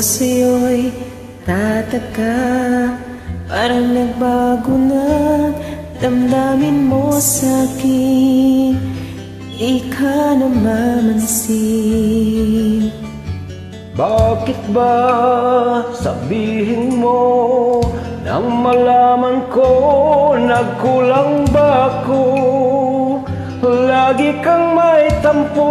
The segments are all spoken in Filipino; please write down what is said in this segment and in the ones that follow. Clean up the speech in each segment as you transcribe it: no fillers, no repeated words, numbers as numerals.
sa'yo'y tataka, parang nagbago na damdamin mo sa'kin, di ka namamansin. Bakit ba sabihin mo nang malaman ko nagkulang ba ako? Lagi kang may tampo.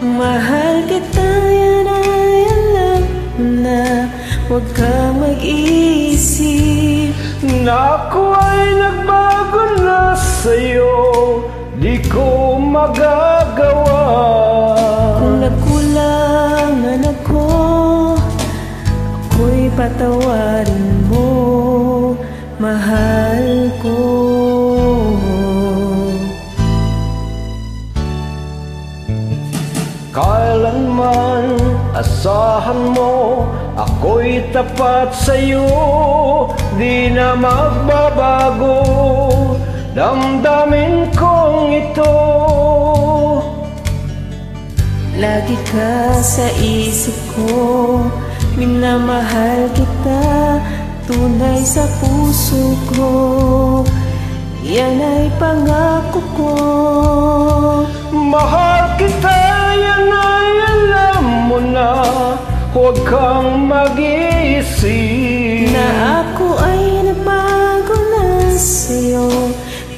Mahal kita, yan ay alam mo na, huwag kang mag-iisip Na ako ay nagbago na sa'yo, di ko magagawa. Kung nagkulang man ako, ako'y patawarin mo, mahal ko. Kailanman asahan mo, ako'y tapat sa'yo, di na magbabago damdamin kong ito. Lagi ka sa isip ko, minamahal kita, tunay sa puso ko, yan ay pangako ko. Mahal kita, yan ay alam mo na, huwag kang mag-iisip Na ako ay nabago na sa'yo,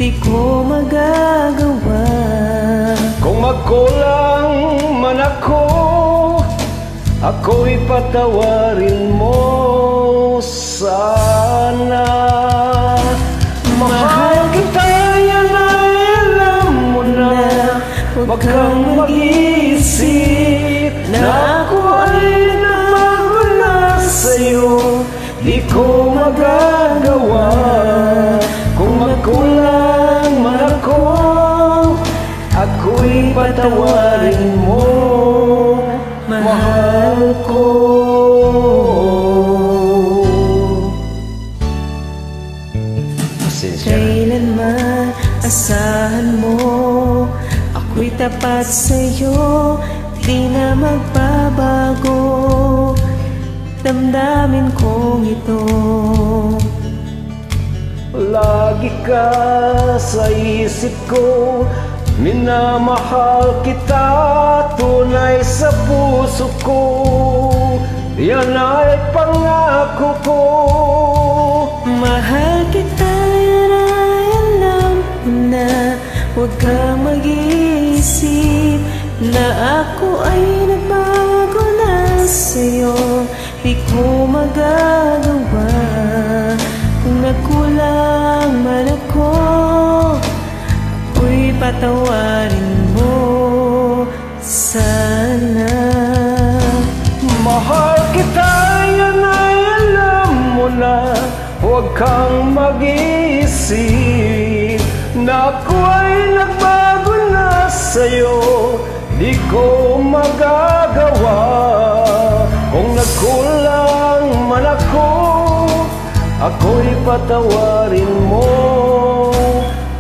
di ko magagawa. Kung magkulang man ako, ako'y patawarin mo sana. Mahal kita, yan ay alam mo na, huwag kang mag-iisip na ako ay nabago na sa'yo, di ko magagawa. Kung magkulang man ako, ako'y patawarin mo, mahal ko. Kailanman asahan mo, ako'y tapat sa'yo, di na magbabago damdamin kong ito. Lagi ka sa isip ko, minamahal kita, tunay sa puso ko, yan ay pangako ko. Mahal kita, yan ay alam mo na, huwag kang mag-iisip na ako ay nabago na sa'yo, di ko magagawa. Kung nagkulang man ako, ako'y patawarin mo sana. Mahal kita, yan ay alam mo na, huwag kang mag-iisip na ako ay nagbago na sa'yo, di ko magagawa. Kung nagkulang man ako, ako'y patawarin mo,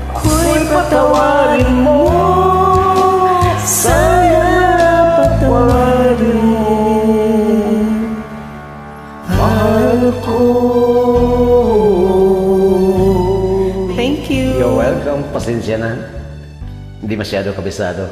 ako'y patawarin mo, sana patawarin mo, mahal ko. Thank you. You're welcome. Pasensya na, hindi masyado kabisado.